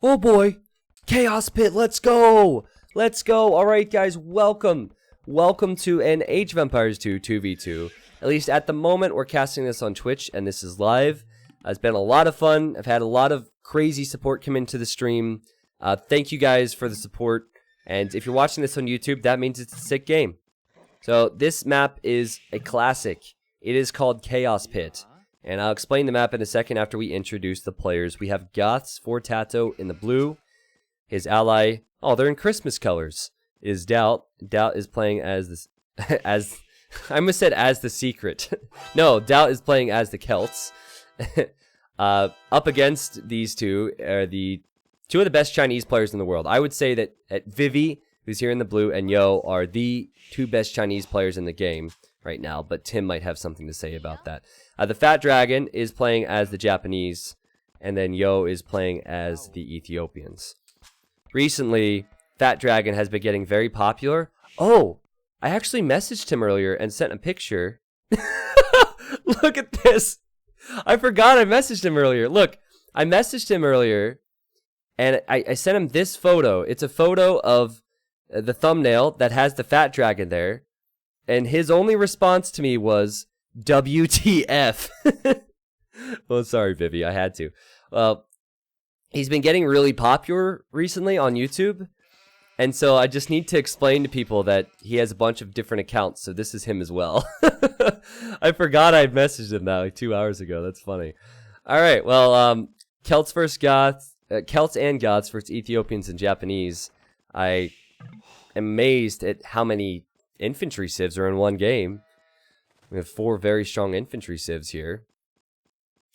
Oh boy, Chaos Pit, let's go! Let's go! Alright guys, welcome to an Age of Empires 2 2v2. At least at the moment, we're casting this on Twitch, and this is live. It's been a lot of fun. I've had a lot of crazy support come into the stream. Thank you guys for the support, and if you're watching this on YouTube, that means it's a sick game. So, this map is a classic. It is called Chaos Pit. And I'll explain the map in a second after we introduce the players. We have Goths for TaToH in the blue. His ally, oh, they're in Christmas colors, is DauT. DauT is playing as this, I almost said as the secret. No, DauT is playing as the Celts. Up against these two are the two of the best Chinese players in the world. I would say that Vivi, who's here in the blue, and Yo are the two best Chinese players in the game right now, but Tim might have something to say about that. The Fat Dragon is playing as the Japanese, and then Yo is playing as the Ethiopians. Recently, Fat Dragon has been getting very popular. Oh, I actually messaged him earlier and sent a picture. Look at this. I forgot I messaged him earlier. Look, I messaged him earlier, and I sent him this photo. It's a photo of the thumbnail that has the Fat Dragon there, and his only response to me was, WTF. Well, sorry, Vivi, I had to. He's been getting really popular recently on YouTube, and so I just need to explain to people that he has a bunch of different accounts, so this is him as well. I forgot I messaged him that like 2 hours ago. That's funny. Alright, well, Celts versus Goths, Celts and Goths versus Ethiopians and Japanese. I am amazed at how many infantry civs are in one game. We have 4 very strong infantry civs here.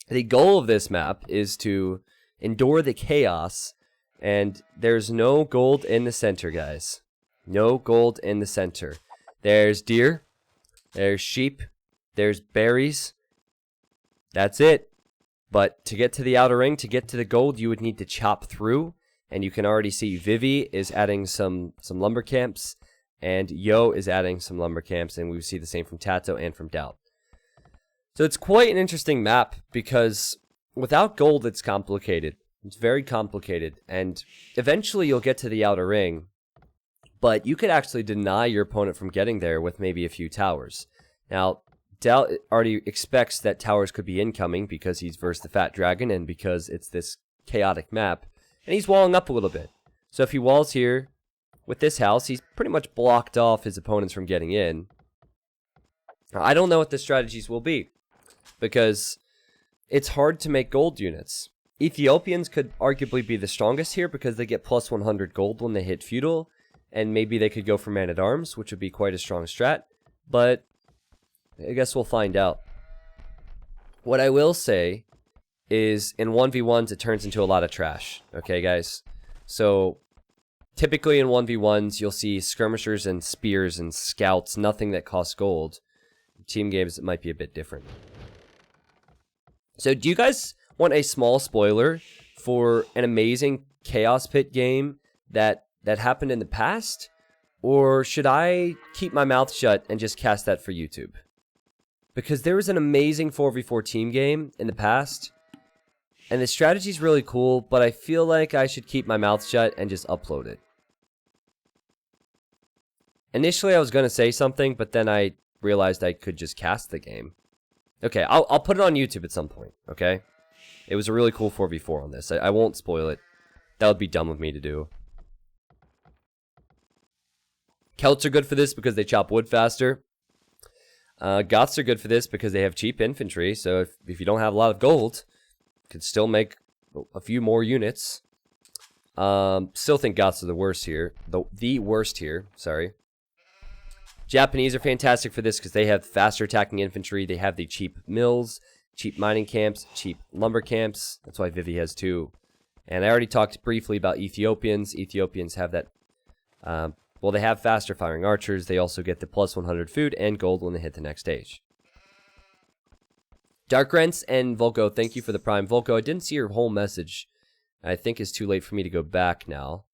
The goal of this map is to endure the chaos, and there's no gold in the center, guys. No gold in the center. There's deer, there's sheep, there's berries. That's it. But to get to the outer ring, to get to the gold, you would need to chop through, and you can already see Vivi is adding some lumber camps, and Yo is adding some lumber camps, and we see the same from TaToH and from DauT. So it's quite an interesting map, because without gold, it's complicated. It's very complicated, and eventually you'll get to the outer ring, but you could actually deny your opponent from getting there with maybe a few towers. Now, DauT already expects that towers could be incoming because he's versus the Fat Dragon, and because it's this chaotic map, and he's walling up a little bit. So if he walls here, with this house, he's pretty much blocked off his opponents from getting in. Now, I don't know what the strategies will be, because it's hard to make gold units. Ethiopians could arguably be the strongest here because they get plus 100 gold when they hit feudal, and maybe they could go for man-at-arms, which would be quite a strong strat, but I guess we'll find out. What I will say is, in 1v1s, it turns into a lot of trash, okay, guys? So typically in 1v1s, you'll see skirmishers and spears and scouts, nothing that costs gold. Team games, it might be a bit different. So do you guys want a small spoiler for an amazing Chaos Pit game that happened in the past? Or should I keep my mouth shut and just cast that for YouTube? Because there was an amazing 4v4 team game in the past, and the strategy's really cool, but I feel like I should keep my mouth shut and just upload it. Initially, I was going to say something, but then I realized I could just cast the game. Okay, I'll put it on YouTube at some point, okay? It was a really cool 4v4 on this. I won't spoil it. That would be dumb of me to do. Celts are good for this because they chop wood faster. Goths are good for this because they have cheap infantry, so if you don't have a lot of gold, you could still make a few more units. Still think Goths are the worst here. The worst here, sorry. Japanese are fantastic for this because they have faster attacking infantry. They have the cheap mills, cheap mining camps, cheap lumber camps. That's why Vivi has 2. And I already talked briefly about Ethiopians. Ethiopians have that, well, they have faster firing archers. They also get the plus 100 food and gold when they hit the next stage. Dark Rents and Volko, thank you for the prime. Volko, I didn't see your whole message. I think it's too late for me to go back now.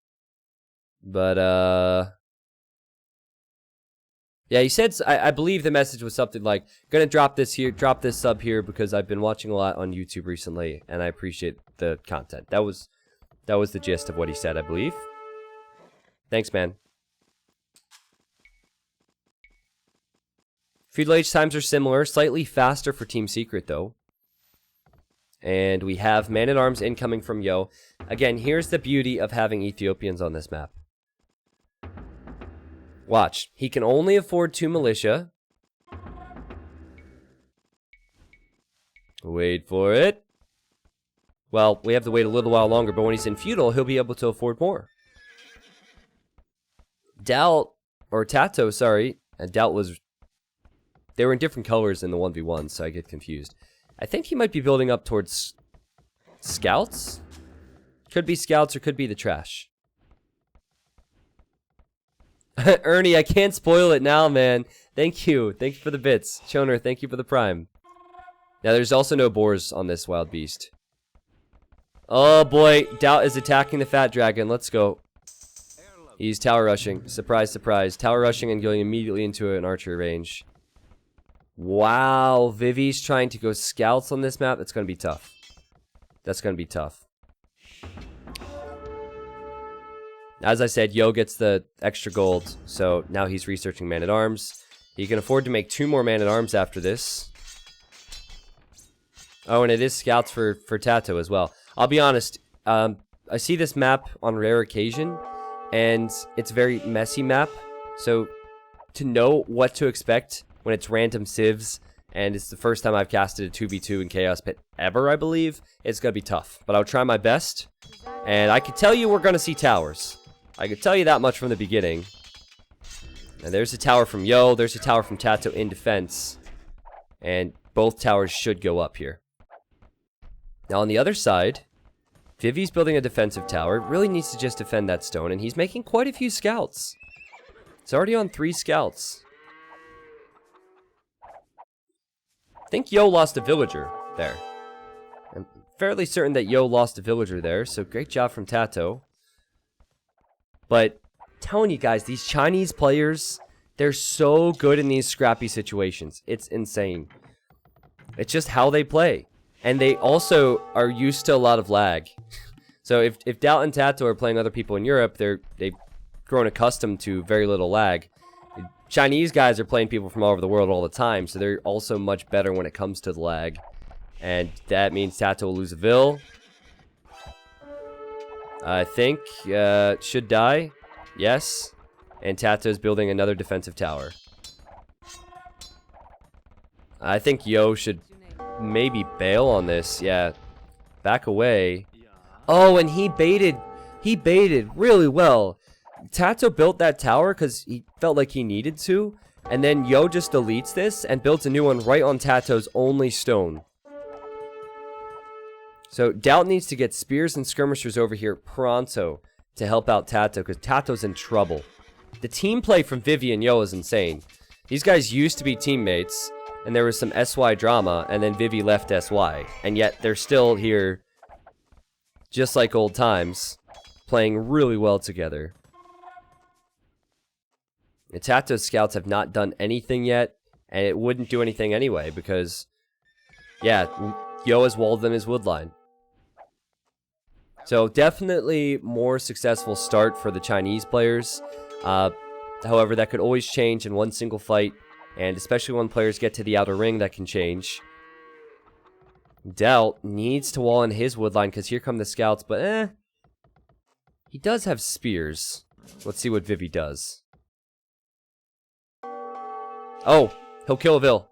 But, yeah, he said, I believe the message was something like, gonna drop this sub here because I've been watching a lot on YouTube recently, and I appreciate the content. That was That was the gist of what he said, I believe. Thanks, man. Feudal Age times are similar, slightly faster for Team Secret, though. And we have Man-at-Arms incoming from Yo. Again, here's the beauty of having Ethiopians on this map. Watch. He can only afford 2 militia. Wait for it. Well, we have to wait a little while longer, but when he's in Feudal, he'll be able to afford more. DauT, or TaToH, sorry. And DauT was... They were in different colors in the 1v1, so I get confused. I think he might be building up towards... Scouts? Could be Scouts or could be the trash. Ernie, I can't spoil it now, man. Thank you. Thank you for the bits. Choner, thank you for the prime. Now, there's also no boars on this wild beast. Oh, boy. DauT is attacking the fat dragon. Let's go. He's tower rushing. Surprise, surprise. Tower rushing and going immediately into an archer range. Wow. Vivi's trying to go scouts on this map. That's going to be tough. That's going to be tough. As I said, Yo gets the extra gold, so now he's researching Man-at-Arms. He can afford to make 2 more Man-at-Arms after this. Oh, and it is scouts for TaToH as well. I'll be honest, I see this map on rare occasion, and it's a very messy map, so to know what to expect when it's random civs, and it's the first time I've casted a 2v2 in Chaos Pit ever, I believe, it's going to be tough. But I'll try my best, and I can tell you we're going to see towers. I could tell you that much from the beginning. And there's a tower from Yo, there's a tower from TaToH in defense. And both towers should go up here. Now on the other side, Vivi's building a defensive tower. Really needs to just defend that stone, and he's making quite a few scouts. It's already on 3 scouts. I think Yo lost a villager there. I'm fairly certain that Yo lost a villager there, so great job from TaToH. But telling you guys, these Chinese players, they're so good in these scrappy situations. It's insane. It's just how they play. And they also are used to a lot of lag. So if DauT and TaToH are playing other people in Europe, they've grown accustomed to very little lag. Chinese guys are playing people from all over the world all the time, so they're also much better when it comes to the lag. And that means TaToH will lose a Vil. I think, should die. Yes. And TaToH is building another defensive tower. I think Yo should maybe bail on this. Yeah. Back away. Oh, and he baited really well. TaToH built that tower because he felt like he needed to. And then Yo just deletes this and builds a new one right on TaToH's only stone. So DauT needs to get spears and skirmishers over here pronto to help out TaToH, because TaToH's in trouble. The team play from Vivi and Yo is insane. These guys used to be teammates, and there was some SY drama, and then Vivi left SY. And yet they're still here, just like old times, playing really well together. The TaToH scouts have not done anything yet, and it wouldn't do anything anyway, because, yeah, Yo has walled them his woodline. So definitely more successful start for the Chinese players. However, that could always change in one single fight, and especially when players get to the outer ring, that can change. DauT needs to wall in his woodline because here come the scouts, but he does have spears. Let's see what Vivi does. Oh, he'll kill a Vil.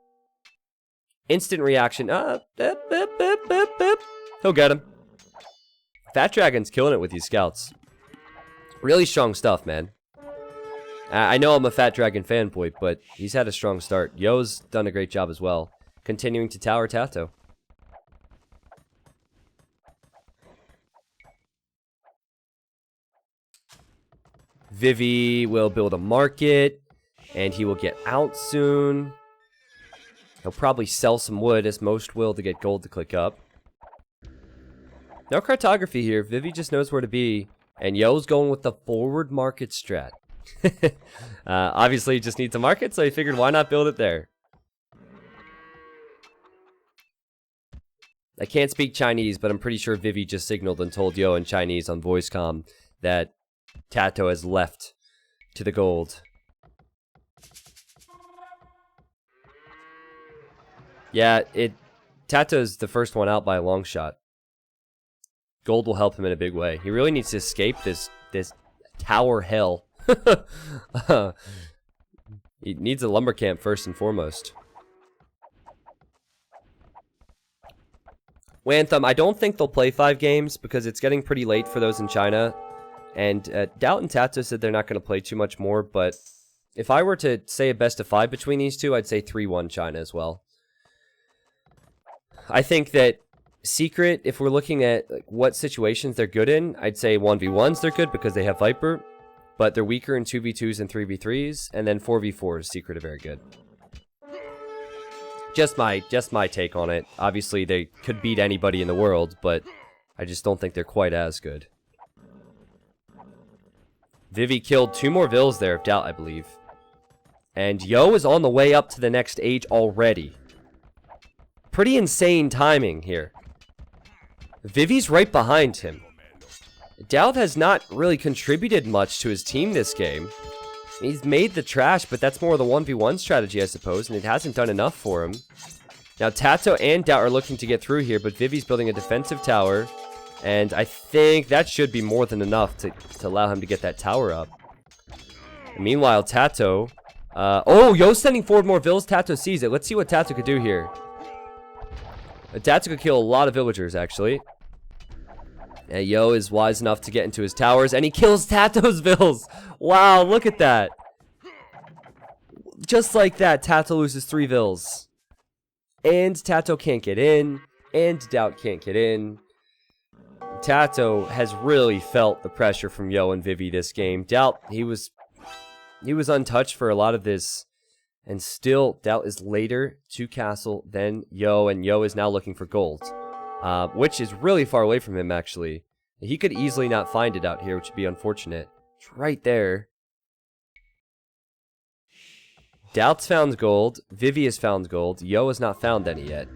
Instant reaction. He'll get him. Fat Dragon's killing it with these scouts. Really strong stuff, man. I know I'm a Fat Dragon fanboy, but he's had a strong start. Yo's done a great job as well. Continuing to tower TaToH. Vivi will build a market, and he will get out soon. He'll probably sell some wood, as most will, to get gold to click up. No cartography here. Vivi just knows where to be. And Yo's going with the forward market strat. Obviously, he just needs a market, so he figured why not build it there. I can't speak Chinese, but I'm pretty sure Vivi just signaled and told Yo in Chinese on voice comm that TaToH has left to the gold. Yeah, TaToH's the first one out by a long shot. Gold will help him in a big way. He really needs to escape this tower hell. He needs a lumber camp first and foremost. Wantham, I don't think they'll play 5 games because it's getting pretty late for those in China. And DauT and TaToH said they're not going to play too much more, but if I were to say a best of 5 between these two, I'd say 3-1 China as well. I think that Secret, if we're looking at like, what situations they're good in, I'd say 1v1s they're good because they have Viper, but they're weaker in 2v2s and 3v3s, and then 4v4s, Secret are very good. Just my take on it. Obviously, they could beat anybody in the world, but I just don't think they're quite as good. Vivi killed 2 more Vills there of DauT, I believe. And Yo is on the way up to the next age already. Pretty insane timing here. Vivi's right behind him. DauT has not really contributed much to his team this game. He's made the trash, but that's more of the 1v1 strategy, I suppose, and it hasn't done enough for him. Now, TaToH and DauT are looking to get through here, but Vivi's building a defensive tower, and I think that should be more than enough to allow him to get that tower up. And meanwhile, TaToH... oh, Yo's sending forward more Vills. TaToH sees it. Let's see what TaToH could do here. TaToH could kill a lot of villagers, actually. Yo is wise enough to get into his towers, and he kills TaToH's Vills. Wow, look at that. Just like that, TaToH loses 3 Vills. And TaToH can't get in, and DauT can't get in. TaToH has really felt the pressure from Yo and Vivi this game. DauT, he was untouched for a lot of this, and still DauT is later to castle than Yo, and Yo is now looking for gold. Which is really far away from him, actually. He could easily not find it out here, which would be unfortunate. It's right there. DauT's found gold. Vivi has found gold. Yo has not found any yet.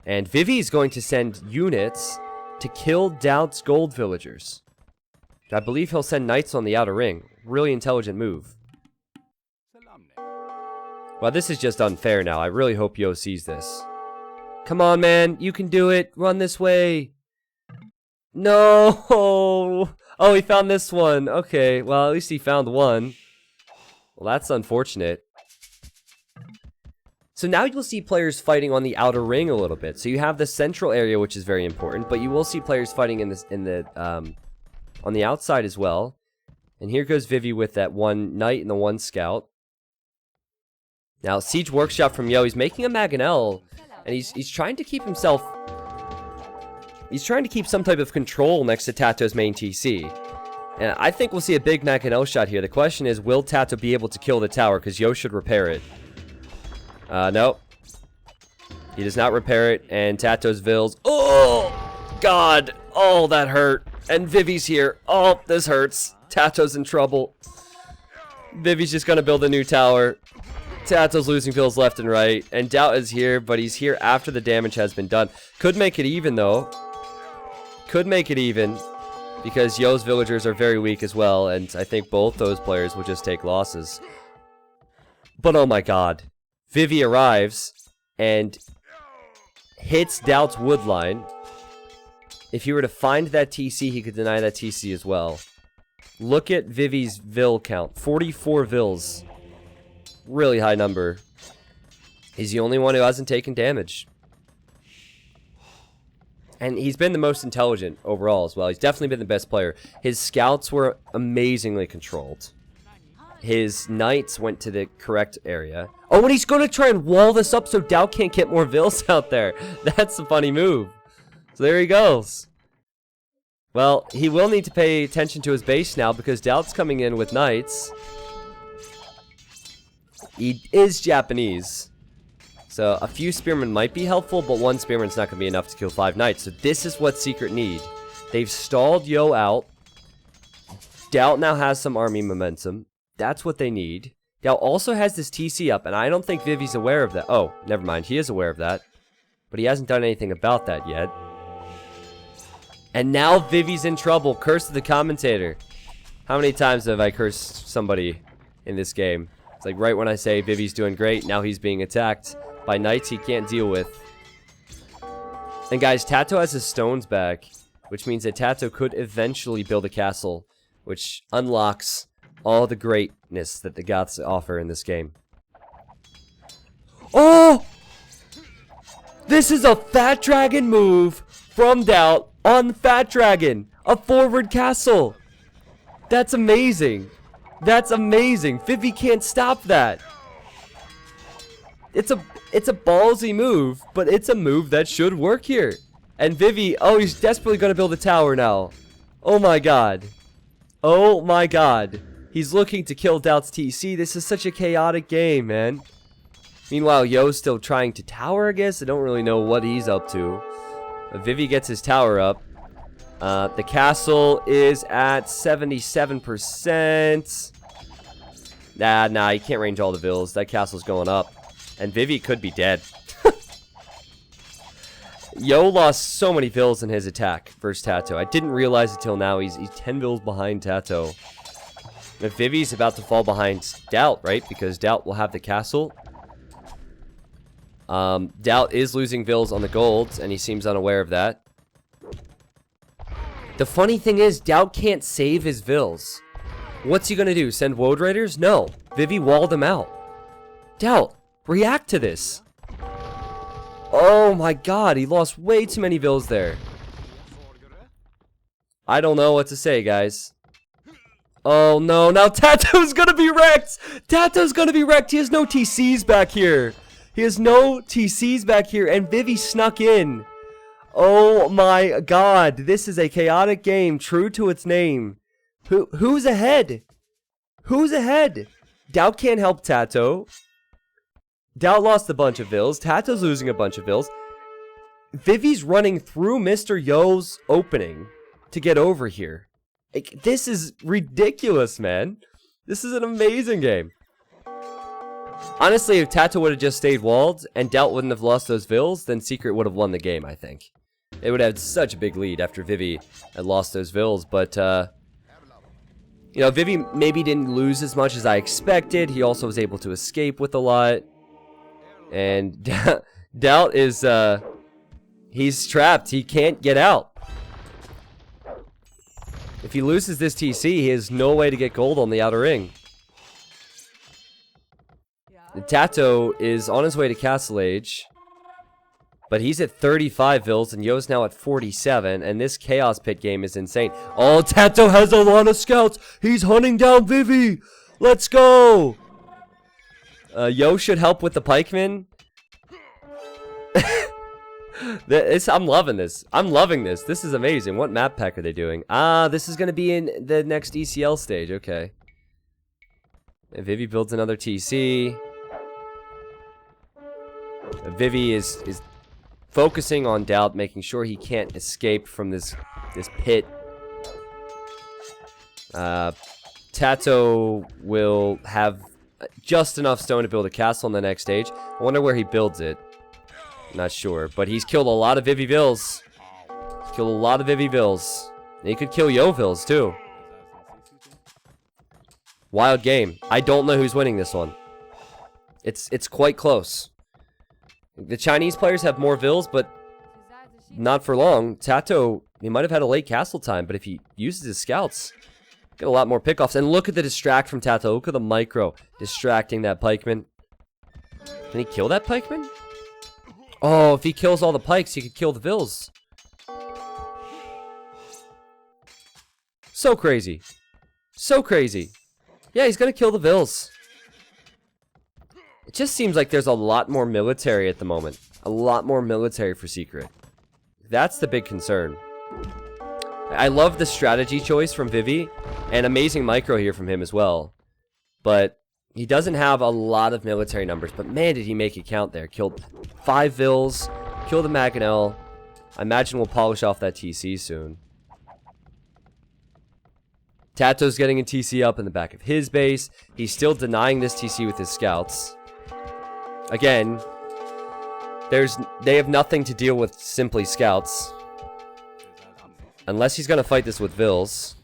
And Vivi is going to send units to kill DauT's gold villagers. I believe he'll send knights on the outer ring. Really intelligent move. Well, this is just unfair now. I really hope Yo sees this. Come on, man. You can do it. Run this way. No. Oh, he found this one. Okay. Well, at least he found one. Well, that's unfortunate. So now you'll see players fighting on the outer ring a little bit. So you have the central area, which is very important, but you will see players fighting on the outside as well. And here goes Vivi with that 1 knight and the 1 scout. Now, Siege Workshop from Yo. He's making a Mangonel. And he's trying to keep himself... He's trying to keep some type of control next to TaToH's main TC. And I think we'll see a big Mangonel shot here. The question is, will TaToH be able to kill the tower? Because Yo should repair it. Nope. He does not repair it. And TaToH's Vills... Oh! God! Oh, that hurt. And Vivi's here. Oh, this hurts. TaToH's in trouble. Vivi's just gonna build a new tower. TaToH's losing Vills left and right, and DauT is here, but he's here after the damage has been done. Could make it even, though. Could make it even, because Yo's villagers are very weak as well, and I think both those players will just take losses. But oh my god. Vivi arrives, and hits DauT's wood line. If he were to find that TC, he could deny that TC as well. Look at Vivi's Vill count. 44 Vills. Really high number. He's the only one who hasn't taken damage. And he's been the most intelligent overall as well. He's definitely been the best player. His scouts were amazingly controlled. His knights went to the correct area. Oh, and he's going to try and wall this up so DauT can't get more Vills out there. That's a funny move. So there he goes. Well, he will need to pay attention to his base now because DauT's coming in with knights. He is Japanese. So a few spearmen might be helpful, but 1 spearman's not going to be enough to kill 5 knights. So this is what Secret need. They've stalled Yo out. DauT now has some army momentum. That's what they need. DauT also has this TC up, and I don't think Vivi's aware of that. Oh, never mind. He is aware of that. But he hasn't done anything about that yet. And now Vivi's in trouble. Curse of the commentator. How many times have I cursed somebody in this game? It's like right when I say Vivi's doing great, now he's being attacked by knights he can't deal with. And guys, TaToH has his stones back, which means that TaToH could eventually build a castle, which unlocks all the greatness that the gods offer in this game. Oh! This is a Fat Dragon move from DauT on Fat Dragon. A forward castle. That's amazing. That's amazing. Vivi can't stop that. It's a ballsy move, but it's a move that should work here. And Vivi, oh, he's desperately going to build a tower now. Oh my god. Oh my god. He's looking to kill DauT's TC. This is such a chaotic game, man. Meanwhile, Yo's still trying to tower, I guess. I don't really know what he's up to. But Vivi gets his tower up. The castle is at 77%. Nah, you can't range all the vills. That castle's going up. And Vivi could be dead. Yo lost so many vills in his attack versus TaToH. I didn't realize it till now. He's 10 vills behind TaToH. And Vivi's about to fall behind DauT, right? Because DauT will have the castle. DauT is losing vills on the golds, and he seems unaware of that. The funny thing is, DauT can't save his vills. What's he gonna do? Send Woad Raiders? No. Vivi walled him out. DauT, react to this. Oh my god, he lost way too many vills there. I don't know what to say, guys. Oh no, now TaToH's gonna be wrecked! TaToH's gonna be wrecked! He has no TCs back here! He has no TCs back here, and Vivi snuck in. Oh my god, this is a chaotic game, true to its name. Who's ahead? Who's ahead? DauT can't help TaToH. DauT lost a bunch of vills. TaToH's losing a bunch of vills. Vivi's running through Mr. Yo's opening to get over here. Like, this is ridiculous, man. This is an amazing game. Honestly, if TaToH would have just stayed walled and DauT wouldn't have lost those vills, then Secret would have won the game, I think. It would have had such a big lead after Vivi had lost those vills, but, you know, Vivi maybe didn't lose as much as I expected. He also was able to escape with a lot. And DauT is, he's trapped. He can't get out. If he loses this TC, he has no way to get gold on the outer ring. TaToH is on his way to Castle Age, but he's at 35 vills, and Yo's now at 47, and this Chaos Pit game is insane. Oh, TaToH has a lot of scouts! He's hunting down Vivi! Let's go! Yo should help with the pikemen. I'm loving this. I'm loving this. This is amazing. What map pack are they doing? Ah, this is going to be in the next ECL stage. Okay. And Vivi builds another TC. Vivi is focusing on DauT, making sure he can't escape from this pit. TaToH will have just enough stone to build a castle on the next stage. I wonder where he builds it. Not sure, but he's killed a lot of Vivi vills. Killed a lot of Vivi vills. And he could kill Yo vills too. Wild game. I don't know who's winning this one. It's quite close. The Chinese players have more vills, but not for long. TaToH, he might have had a late castle time, but if he uses his scouts, get a lot more pickoffs. And look at the distract from TaToH. Look at the micro distracting that pikeman. Can he kill that pikeman? Oh, if he kills all the pikes, he could kill the vills. So crazy. So crazy. Yeah, he's gonna kill the vills. It just seems like there's a lot more military at the moment. A lot more military for Secret. That's the big concern. I love the strategy choice from Vivi, and amazing micro here from him as well. But he doesn't have a lot of military numbers, but man, did he make it count there. Killed 5 vills, killed the Maganel. I imagine we'll polish off that TC soon. TaToH's getting a TC up in the back of his base. He's still denying this TC with his scouts. Again, They have nothing to deal with simply scouts. Unless he's gonna fight this with Vils.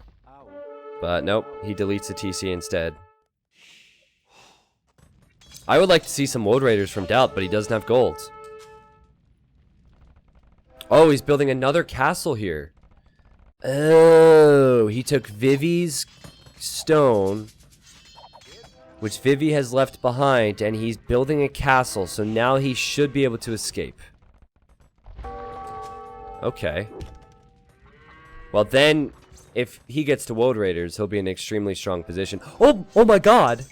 But nope, he deletes the TC instead. I would like to see some Woad Raiders from DauT, but he doesn't have gold. Oh, he's building another castle here. Oh, he took Vivi's stone, which Vivi has left behind, and he's building a castle, so now he should be able to escape. Okay. Well then, if he gets to Woad Raiders, he'll be in an extremely strong position. Oh my god!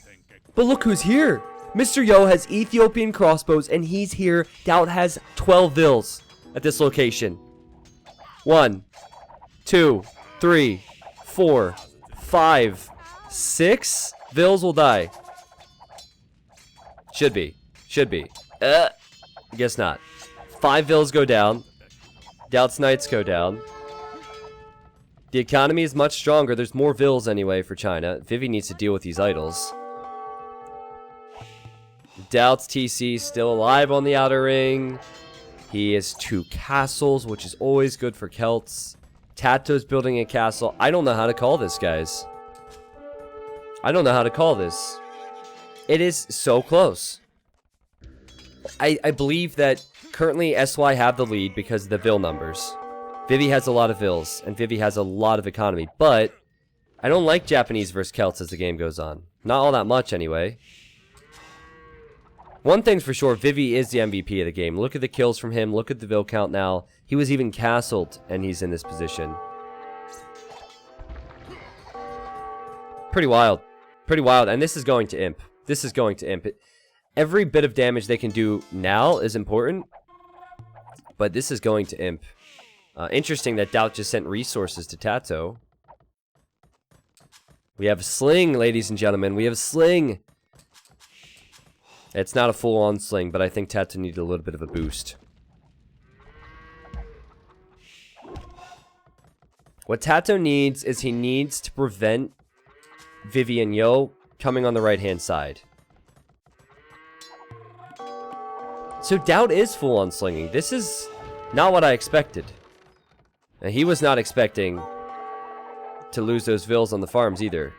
But look who's here! Mr. Yo has Ethiopian crossbows, and he's here. DauT has 12 Vils at this location. 1, 2, 3, 4, 5, 6 Vils will die. Should be. Guess not. 5 Vils go down. DauT's Knights go down. The economy is much stronger. There's more Vils anyway for China. Vivi needs to deal with these idols. DauT's TC still alive on the outer ring. He has 2 castles, which is always good for Celts. TaToH's building a castle. I don't know how to call this, guys. I don't know how to call this. It is so close. I believe that currently SY have the lead because of the Vil numbers. Vivi has a lot of Vils, and Vivi has a lot of economy, but I don't like Japanese versus Celts as the game goes on. Not all that much, anyway. One thing's for sure, Vivi is the MVP of the game. Look at the kills from him. Look at the Vil count now. He was even castled, and he's in this position. Pretty wild. Pretty wild. And this is going to imp. This is going to imp. Every bit of damage they can do now is important. But this is going to imp. Interesting that DauT just sent resources to TaToH. We have a sling, ladies and gentlemen. We have a sling. It's not a full-on sling, but I think TaToH needed a little bit of a boost. What TaToH needs is he needs to prevent Vivi and Yo coming on the right-hand side. So DauT is full-on slinging. This is not what I expected. And he was not expecting to lose those Vils on the farms either.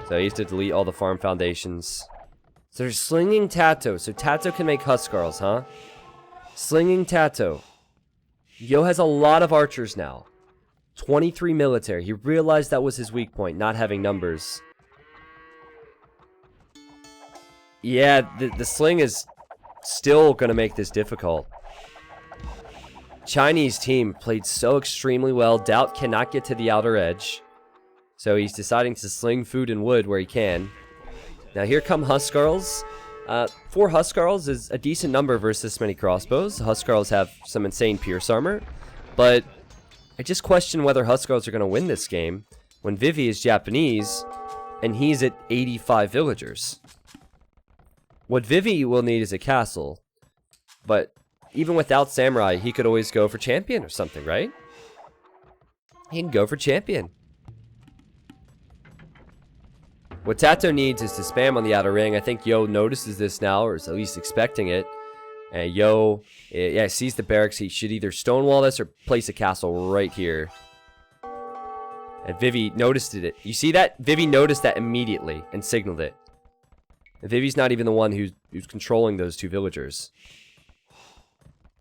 So he used to delete all the farm foundations. So they're slinging TaToH. So TaToH can make Huskarls, huh? Slinging TaToH. Yo has a lot of archers now. 23 military. He realized that was his weak point, not having numbers. Yeah, the sling is still going to make this difficult. Chinese team played so extremely well. DauT cannot get to the outer edge. So he's deciding to sling food and wood where he can. Now here come Huskarls. 4 Huskarls is a decent number versus this many crossbows. Huskarls have some insane pierce armor. But I just question whether Huskarls are going to win this game when Vivi is Japanese and he's at 85 villagers. What Vivi will need is a castle. But even without Samurai, he could always go for champion or something, right? He can go for champion. What TaToH needs is to spam on the outer ring. I think Yo notices this now, or is at least expecting it. And Yo, yeah, sees the barracks. He should either stonewall this or place a castle right here. And Vivi noticed it. You see that? Vivi noticed that immediately and signaled it. And Vivi's not even the one who's controlling those 2 villagers.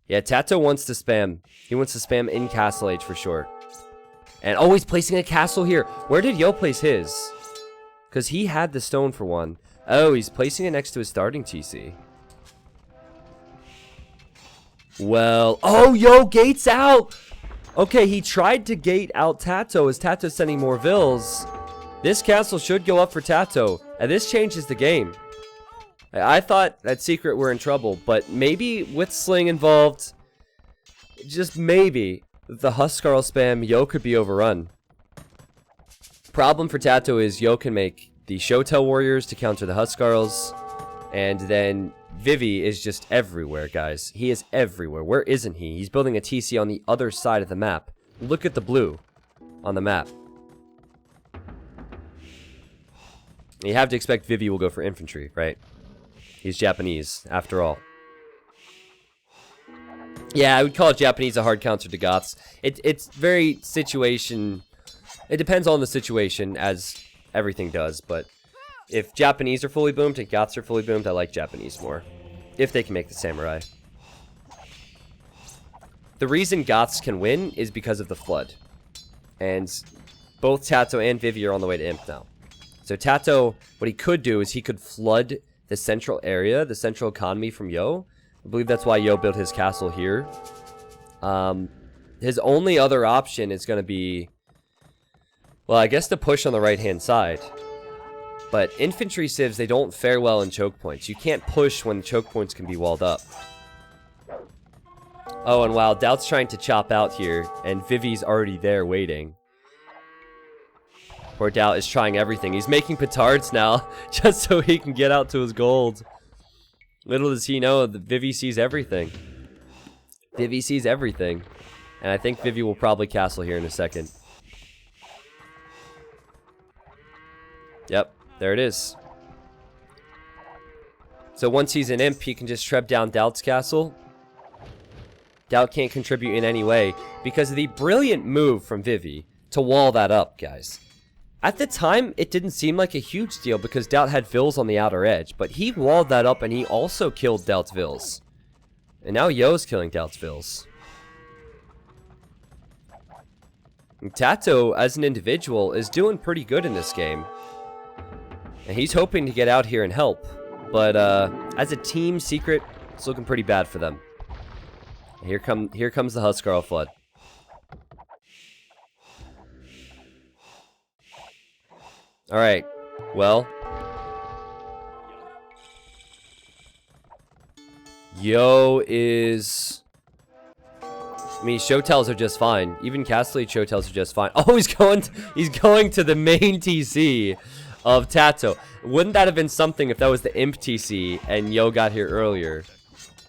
Yeah, TaToH wants to spam. He wants to spam in Castle Age for sure. And oh, he's placing a castle here. Where did Yo place his? Because he had the stone for one. Oh, he's placing it next to his starting TC. Well, oh, Yo gates out. Okay, he tried to gate out TaToH as TaToH's sending more Vils. This castle should go up for TaToH. And this changes the game. I thought that Secret were in trouble, but maybe with Sling involved, just maybe, the Huskarl spam, Yo could be overrun. Problem for TaToH is Yo can make the Shotel Warriors to counter the Huskarls, and then Vivi is just everywhere, guys. He is everywhere. Where isn't he? He's building a TC on the other side of the map. Look at the blue on the map. You have to expect Vivi will go for infantry, right? He's Japanese, after all. Yeah, I would call it Japanese a hard counter to Goths. It's very situation... It depends on the situation, as everything does, but if Japanese are fully boomed and Goths are fully boomed, I like Japanese more. If they can make the samurai. The reason Goths can win is because of the flood. And both TaToH and Vivi are on the way to Imp now. So TaToH, what he could do is he could flood the central area, the central economy from Yo. I believe that's why Yo built his castle here. His only other option is going to be... Well, I guess to push on the right-hand side. But infantry civs, they don't fare well in choke points. You can't push when choke points can be walled up. Oh, and wow, DauT's trying to chop out here, and Vivi's already there waiting. Poor DauT is trying everything. He's making petards now, just so he can get out to his gold. Little does he know that Vivi sees everything. Vivi sees everything. And I think Vivi will probably castle here in a second. Yep, there it is. So once he's an imp, he can just treb down DauT's castle. DauT can't contribute in any way because of the brilliant move from Vivi to wall that up, guys. At the time, it didn't seem like a huge deal because DauT had Vils on the outer edge, but he walled that up and he also killed DauT's Vils. And now Yo's killing DauT's Vils. And TaToH, as an individual, is doing pretty good in this game. And he's hoping to get out here and help. But as a team secret, it's looking pretty bad for them. Here comes the Huskarl flood. Alright, well. Yo is... I mean, Showtells are just fine. Even Castle Showtells are just fine. Oh, he's going to the main TC of TaToH. Wouldn't that have been something if that was the Imp TC and Yo got here earlier?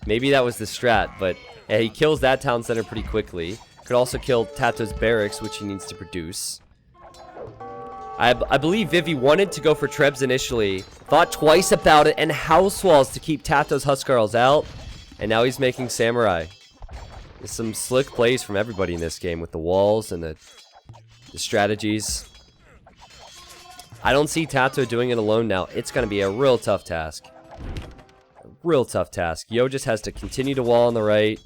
Maybe that was the strat, but yeah, he kills that town center pretty quickly. Could also kill TaToH's barracks, which he needs to produce. I believe Vivi wanted to go for Trebs initially, thought twice about it, and house walls to keep TaToH's Huskarls out, and now he's making Samurai. There's some slick plays from everybody in this game with the walls and the strategies. I don't see TaToH doing it alone now. It's going to be a real tough task. A real tough task. Yo just has to continue to wall on the right.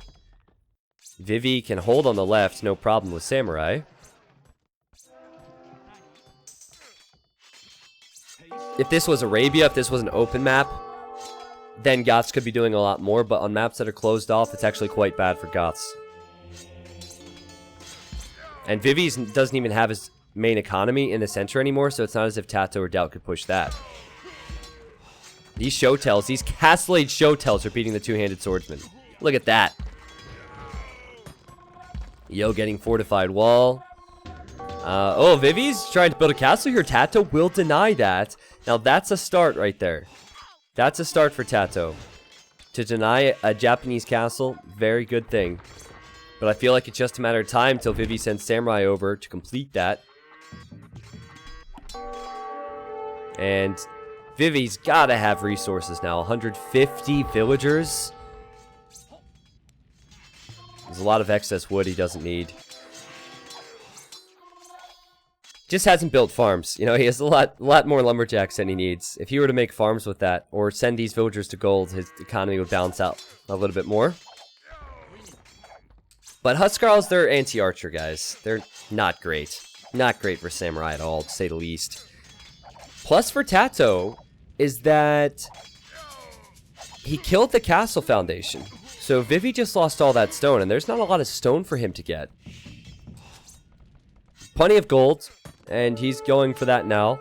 Vivi can hold on the left, no problem with Samurai. If this was Arabia, if this was an open map, then Goths could be doing a lot more, but on maps that are closed off, it's actually quite bad for Goths. And Vivi doesn't even have his main economy in the center anymore, so it's not as if TaToH or DauT could push that. These Showtells, these Castle Age Showtells are beating the two-handed swordsman. Look at that. Yo getting fortified wall. Oh, Vivi's trying to build a castle here. TaToH will deny that. Now, that's a start right there. That's a start for TaToH. To deny a Japanese castle, very good thing. But I feel like it's just a matter of time till Vivi sends Samurai over to complete that. And Vivi's gotta have resources now. 150 villagers. There's a lot of excess wood he doesn't need. Just hasn't built farms. You know, he has a lot more lumberjacks than he needs. If he were to make farms with that, or send these villagers to gold, his economy would balance out a little bit more. But Huskarls, they're anti-archer guys. They're not great. Not great for Samurai at all, to say the least. Plus for TaToH is that he killed the castle foundation. So Vivi just lost all that stone, and there's not a lot of stone for him to get. Plenty of gold. And he's going for that now.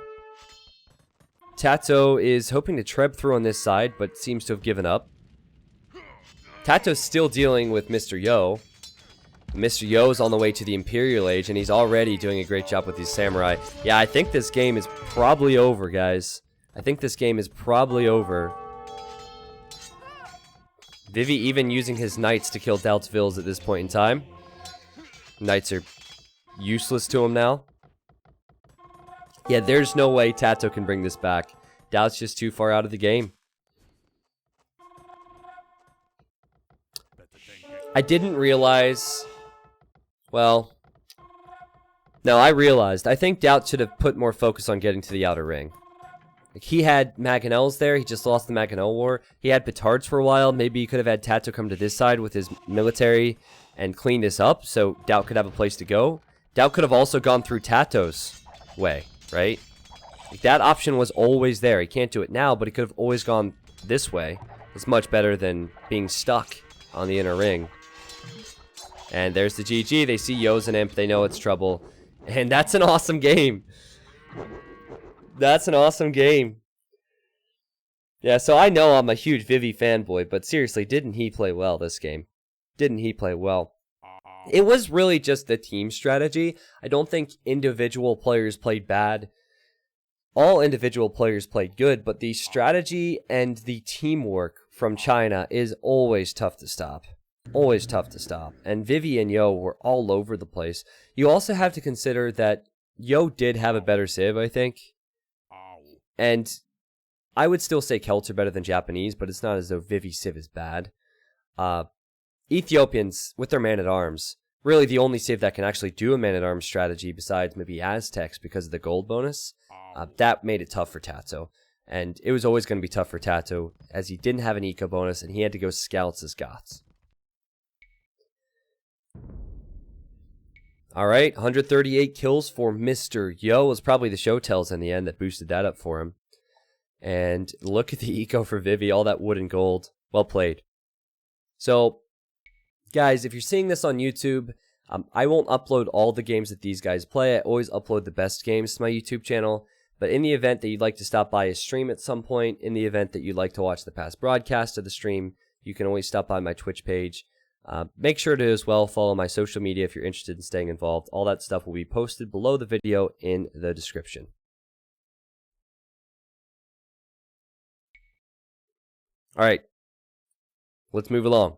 TaToH is hoping to treb through on this side, but seems to have given up. TaToH's still dealing with Mr. Yo. Mr. Yo is on the way to the Imperial Age, and he's already doing a great job with these Samurai. Yeah, I think this game is probably over, guys. I think this game is probably over. Vivi even using his knights to kill DauT's Vils at this point in time. Knights are useless to him now. Yeah, there's no way TaToH can bring this back. DauT's just too far out of the game. I didn't realize... Well... No, I realized. I think DauT should have put more focus on getting to the outer ring. Like, he had Mangonels there. He just lost the Mangonel war. He had Petards for a while. Maybe he could have had TaToH come to this side with his military and clean this up so DauT could have a place to go. DauT could have also gone through TaToH's way, right? Like, that option was always there. He can't do it now, but he could have always gone this way. It's much better than being stuck on the inner ring. And there's the GG. They see Yo's an imp. They know it's trouble. And that's an awesome game. That's an awesome game. Yeah, so I know I'm a huge Vivi fanboy, but seriously, didn't he play well this game? Didn't he play well? It was really just the team strategy. I don't think individual players played bad. All individual players played good, but the strategy and the teamwork from China is always tough to stop. Always tough to stop. And Vivi and Yo were all over the place. You also have to consider that Yo did have a better civ, I think. And I would still say Celts are better than Japanese, but it's not as though Vivi civ is bad. Ethiopians, with their man-at-arms, really the only civ that can actually do a man-at-arms strategy besides maybe Aztecs because of the gold bonus, that made it tough for TaToH. And it was always going to be tough for TaToH, as he didn't have an eco bonus, and he had to go scouts as Goths. Alright, 138 kills for Mr. Yo. It was probably the show tells in the end that boosted that up for him. And look at the eco for Vivi, all that wood and gold. Well played. So, guys, if you're seeing this on YouTube, I won't upload all the games that these guys play. I always upload the best games to my YouTube channel. But in the event that you'd like to stop by a stream at some point, in the event that you'd like to watch the past broadcast of the stream, you can always stop by my Twitch page. Make sure to as well follow my social media if you're interested in staying involved. All that stuff will be posted below the video in the description. Alright, let's move along.